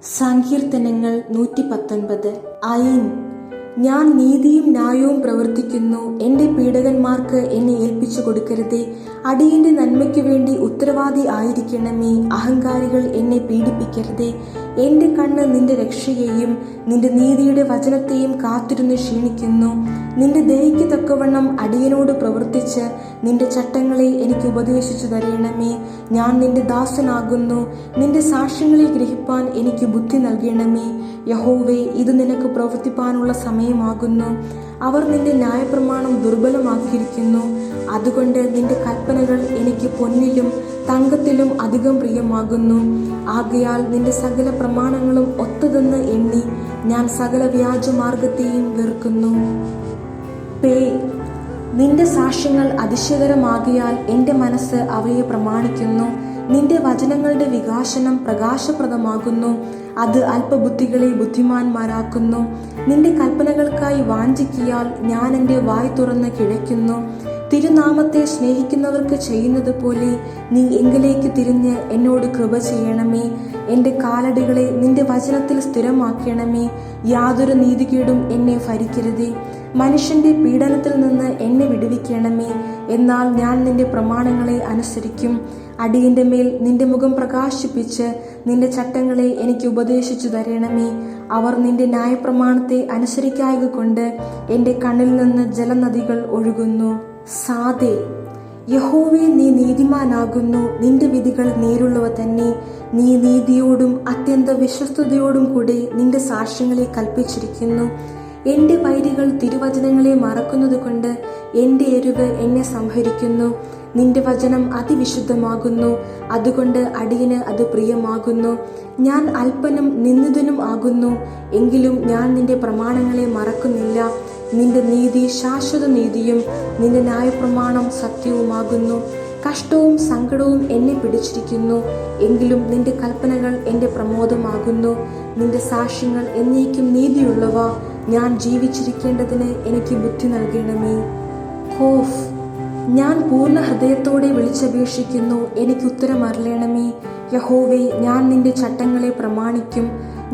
സങ്കീർത്തനങ്ങൾ 119. അയിൻ. ഞാൻ നീതിയും ന്യായവും പ്രവർത്തിക്കുന്നു. എൻ്റെ പീഡകന്മാർക്ക് എന്നെ ഏൽപ്പിച്ചു കൊടുക്കരുതേ. അടിയന്റെ നന്മയ്ക്കു വേണ്ടി ഉത്തരവാദി ആയിരിക്കണമേ. അഹങ്കാരികൾ എന്നെ പീഡിപ്പിക്കരുതേ. എൻ്റെ കണ്ണ് നിന്റെ രക്ഷയെയും നിന്റെ നീതിയുടെ വചനത്തെയും കാത്തിരുന്ന് ക്ഷീണിക്കുന്നു. നിന്റെ ദയയ്ക്ക് തക്കവണ്ണം അടിയനോട് പ്രവർത്തിച്ച് നിന്റെ ചട്ടങ്ങളെ എനിക്ക് ഉപദേശിച്ചു തരയണമേ. ഞാൻ നിന്റെ ദാസനാകുന്നു. നിന്റെ സാക്ഷ്യങ്ങളെ ഗ്രഹിപ്പാൻ എനിക്ക് ബുദ്ധി നൽകണമേ. യഹോവേ, ഇത് നിനക്ക് പ്രവർത്തിപ്പാനുള്ള സമയമാകുന്നു. അവർ നിന്റെ ന്യായപ്രമാണം ദുർബലമാക്കിയിരിക്കുന്നു. അതുകൊണ്ട് നിന്റെ കൽപ്പനകൾ എനിക്ക് പൊന്നിലും തങ്കത്തിലും അധികം പ്രിയമാകുന്നു. ആകയാൽ നിന്റെ സകല പ്രമാണങ്ങളും ഒത്തതെന്ന് എണ്ണി ഞാൻ സകല വ്യാജമാർഗത്തെയും വെറുക്കുന്നു. നിന്റെ സാക്ഷ്യങ്ങൾ അതിശയകരമാകിയാൽ എൻ്റെ മനസ്സ് അവയെ പ്രമാണിക്കുന്നു. നിന്റെ വചനങ്ങളുടെ വികാസനം പ്രകാശപ്രദമാകുന്നു. അത് അല്പബുദ്ധികളെ ബുദ്ധിമാന്മാരാക്കുന്നു. നിന്റെ കൽപ്പനകൾക്കായി വാഞ്ചിക്കിയാൽ ഞാൻ എൻ്റെ വായ് തുറന്ന് കിഴയ്ക്കുന്നു. തിരുനാമത്തെ സ്നേഹിക്കുന്നവർക്ക് ചെയ്യുന്നത് പോലെ നീ എങ്കിലേക്ക് തിരിഞ്ഞ് എന്നോട് കൃപ ചെയ്യണമേ. എൻ്റെ കാലടികളെ നിന്റെ വചനത്തിൽ സ്ഥിരമാക്കണമേ. യാതൊരു നീതികേടും എന്നെ ഭരിക്കരുതേ. മനുഷ്യന്റെ പീഡനത്തിൽ നിന്ന് എന്നെ വിടുവിക്കണമേ. എന്നാൽ ഞാൻ നിന്റെ പ്രമാണങ്ങളെ അനുസരിക്കും. അടിയന്റെ മേൽ നിന്റെ മുഖം പ്രകാശിപ്പിച്ച് നിന്റെ ചട്ടങ്ങളെ എനിക്ക് ഉപദേശിച്ചു തരണമേ. അവർ നിന്റെ ന്യായപ്രമാണത്തെ അനുസരിക്കായക കൊണ്ട് എൻ്റെ കണ്ണിൽ നിന്ന് ജലനദികൾ ഒഴുകുന്നു. സാദേ. യഹോവേ, നീ നീതിമാനാകുന്നു. നിന്റെ വിധികൾ നേരുള്ളവ തന്നെ. നീ നീതിയോടും അത്യന്ത വിശ്വസ്തയോടും കൂടെ നിന്റെ സാക്ഷ്യങ്ങളെ കൽപ്പിച്ചിരിക്കുന്നു. എൻ്റെ വൈരികൾ തിരുവചനങ്ങളെ മറക്കുന്നത് കൊണ്ട് എൻ്റെ എരിവ് എന്നെ സംഹരിക്കുന്നു. നിന്റെ വചനം അതിവിശുദ്ധമാകുന്നു. അതുകൊണ്ട് അടിയന് അത് പ്രിയമാകുന്നു. ഞാൻ അല്പനും നിന്ദിതനും ആകുന്നു. എങ്കിലും ഞാൻ നിന്റെ പ്രമാണങ്ങളെ മറക്കുന്നില്ല. നിന്റെ നീതി ശാശ്വത നീതിയും നിന്റെ ന്യായപ്രമാണം സത്യവുമാകുന്നു. കഷ്ടവും സങ്കടവും എന്നെ പിടിച്ചിരിക്കുന്നു. എങ്കിലും നിന്റെ കൽപ്പനകൾ എൻ്റെ പ്രമോദമാകുന്നു. നിന്റെ സാക്ഷ്യങ്ങൾ എന്നേക്കും നീതിയുള്ളവ. ഞാൻ ജീവിച്ചിരിക്കേണ്ടതിന് എനിക്ക് ബുദ്ധി നൽകണമേ. ഖോഫ്. ഞാൻ പൂർണ്ണ ഹൃദയത്തോടെ വിളിച്ചപേക്ഷിക്കുന്നു. എനിക്ക് ഉത്തരം അരുളണമേ. യഹോവേ, ഞാൻ നിന്റെ ചട്ടങ്ങളെ പ്രമാണിക്കും.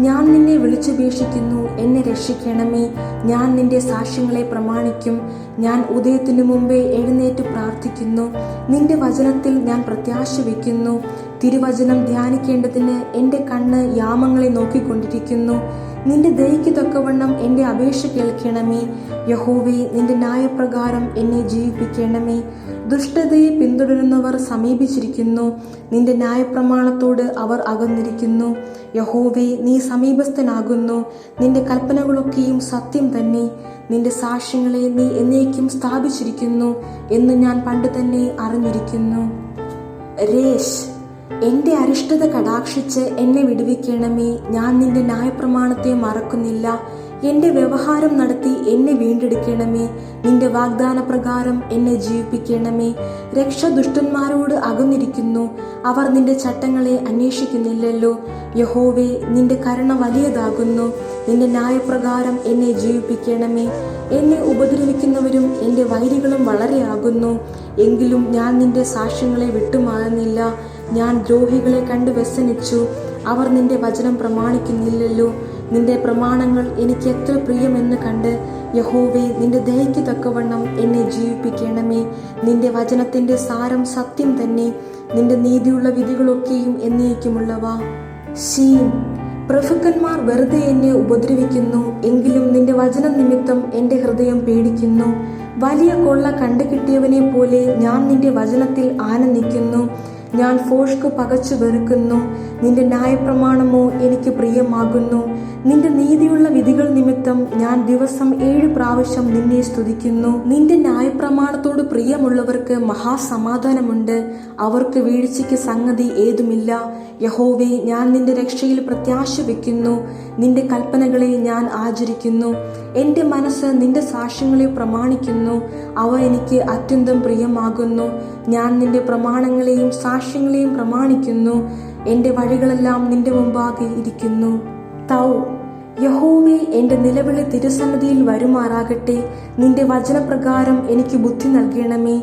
ഞാൻ നിന്നെ വിളിച്ചപേക്ഷിക്കുന്നു. എന്നെ രക്ഷിക്കണമേ. ഞാൻ നിന്റെ സാക്ഷ്യങ്ങളെ പ്രമാണിക്കും. ഞാൻ ഉദയത്തിനു മുമ്പേ എഴുന്നേറ്റ് പ്രാർത്ഥിക്കുന്നു. നിന്റെ വചനത്തിൽ ഞാൻ പ്രത്യാശ വയ്ക്കുന്നു. തിരുവചനം ധ്യാനിക്കേണ്ടതിന് എൻ്റെ കണ്ണ് യാമങ്ങളെ നോക്കിക്കൊണ്ടിരിക്കുന്നു. നിന്റെ ദയയ്ക്ക് തക്കവണ്ണം എൻ്റെ അപേക്ഷ കേൾക്കണമേ. യഹോവേ, നിന്റെ ന്യായപ്രകാരം എന്നെ ജീവിപ്പിക്കണമേ. ദുഷ്ടതയെ പിന്തുടരുന്നവർ സമീപിച്ചിരിക്കുന്നു. നിന്റെ ന്യായപ്രമാണത്തോട് അവർ അകന്നിരിക്കുന്നു. യഹോവേ, നീ സമീപസ്ഥനാകുന്നു. നിന്റെ കൽപ്പനകളൊക്കെയും സത്യം തന്നെ. നിന്റെ സാക്ഷ്യങ്ങളെ നീ എന്നേക്കും സ്ഥാപിച്ചിരിക്കുന്നു എന്ന് ഞാൻ പണ്ട് തന്നെ അറിഞ്ഞിരിക്കുന്നു. രേഷ്. എൻ്റെ അരിഷ്ടത കടാക്ഷിച്ച് എന്നെ വിടുവിക്കണമേ. ഞാൻ നിന്റെ ന്യായപ്രമാണത്തെ മറക്കുന്നില്ല. എൻ്റെ വ്യവഹാരം നടത്തി എന്നെ വീണ്ടെടുക്കണമേ. നിന്റെ വാഗ്ദാന പ്രകാരം എന്നെ ജീവിപ്പിക്കണമേ. രക്ഷ ദുഷ്ടന്മാരോട് അകന്നിരിക്കുന്നു. അവർ നിന്റെ ചട്ടങ്ങളെ അന്വേഷിക്കുന്നില്ലല്ലോ. യഹോവേ, നിന്റെ കരുണ വലിയതാകുന്നു. നിന്റെ ന്യായപ്രകാരം എന്നെ ജീവിപ്പിക്കണമേ. എന്നെ ഉപദ്രവിക്കുന്നവരും എൻ്റെ വൈരികളും വളരെയാകുന്നു. എങ്കിലും ഞാൻ നിന്റെ സാക്ഷ്യങ്ങളെ വിട്ടുമാറുന്നില്ല. ഞാൻ ദ്രോഹികളെ കണ്ടു വ്യസനിച്ചു. അവർ നിന്റെ വചനം പ്രമാണിക്കുന്നില്ലല്ലോ. നിന്റെ പ്രമാണങ്ങൾ എനിക്ക് എത്ര പ്രിയമെന്ന് കണ്ട് യഹോവേ, നിന്റെ ദയയ്ക്ക് തക്കവണ്ണം എന്നെ ജീവിപ്പിക്കണമേ. നിന്റെ വചനത്തിന്റെ സാരം സത്യം തന്നെ. നിന്റെ നീതിയുള്ള വിധികളൊക്കെയും എന്നേക്കുമുള്ളവ. ശീൻ. പ്രഭുക്കന്മാർ വെറുതെ എന്നെ ഉപദ്രവിക്കുന്നു. എങ്കിലും നിന്റെ വചനം നിമിത്തം എൻ്റെ ഹൃദയം പേടിക്കുന്നു. വലിയ കൊള്ള കണ്ടുകിട്ടിയവനെ പോലെ ഞാൻ നിന്റെ വചനത്തിൽ ആനന്ദിക്കുന്നു. ഞാൻ ഫോഷ്ക്ക് പകച്ചു വെറുക്കുന്നു. നിന്റെ ന്യായപ്രമാണമോ എനിക്ക് പ്രിയമാകുന്നു. നിന്റെ നീതിയുള്ള വിധികൾ നിമിത്തം ഞാൻ ദിവസം 7 പ്രാവശ്യം നിന്നെ സ്തുതിക്കുന്നു. നിന്റെ ന്യായപ്രമാണത്തോട് പ്രിയമുള്ളവർക്ക് മഹാസമാധാനമുണ്ട്. അവർക്ക് വീഴ്ചയ്ക്ക് സംഗതി ഏതുമില്ല. യഹോവേ, ഞാൻ നിന്റെ രക്ഷയിൽ പ്രത്യാശ വയ്ക്കുന്നു. നിന്റെ കൽപ്പനകളെ ഞാൻ ആചരിക്കുന്നു. എൻ്റെ മനസ്സ് നിന്റെ സാക്ഷ്യങ്ങളെ പ്രമാണിക്കുന്നു. അവ എനിക്ക് അത്യന്തം പ്രിയമാകുന്നു. ഞാൻ നിന്റെ പ്രമാണങ്ങളെയും സാക്ഷ്യങ്ങളെയും പ്രമാണിക്കുന്നു. എൻ്റെ വഴികളെല്ലാം നിന്റെ മുമ്പാകെ ഇരിക്കുന്നു. തൗ. യഹോവേ, എൻ്റെ നിലവിളി തിരുസന്നിധിയിൽ വരുമാറാകട്ടെ. നിന്റെ വചനപ്രകാരം എനിക്ക് ബുദ്ധി നൽകണമേ.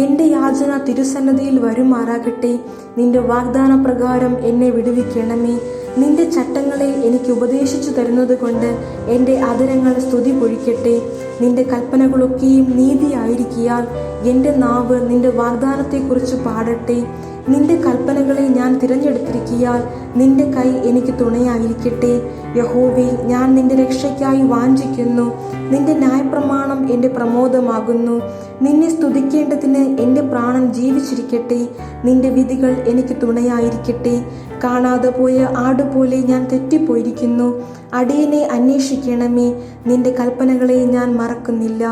എൻ്റെ യാചന തിരുസന്നിധിയിൽ വരുമാറാകട്ടെ. നിന്റെ വാഗ്ദാന പ്രകാരം എന്നെ വിടുവിക്കണമേ. നിന്റെ ചട്ടങ്ങളെ എനിക്ക് ഉപദേശിച്ചു തരുന്നത് കൊണ്ട് എൻ്റെ അധരങ്ങൾ സ്തുതി പൊഴിക്കട്ടെ. നിന്റെ കൽപ്പനകളൊക്കെയും നീതിയായിരിക്കിയാൽ എൻ്റെ നാവ് നിന്റെ വാഗ്ദാനത്തെക്കുറിച്ച് പാടട്ടെ. നിന്റെ കൽപ്പനകളെ ഞാൻ തിരഞ്ഞെടുത്തിരിക്കിയാൽ നിന്റെ കൈ എനിക്ക് തുണയായിരിക്കട്ടെ. യഹോവേ, ഞാൻ നിന്റെ രക്ഷയ്ക്കായി വാഞ്ചിക്കുന്നു. നിന്റെ ന്യായപ്രമാണം എൻ്റെ പ്രമോദമാകുന്നു. നിന്നെ സ്തുതിക്കേണ്ടതിന് എൻ്റെ പ്രാണൻ ജീവിച്ചിരിക്കട്ടെ. നിന്റെ വിധികൾ എനിക്ക് തുണയായിരിക്കട്ടെ. കാണാതെ പോയ ആടുപോലെ ഞാൻ തെറ്റിപ്പോയിരിക്കുന്നു. അടിയനെ അന്വേഷിക്കണമേ. നിന്റെ കൽപ്പനകളെ ഞാൻ മറക്കുന്നില്ല.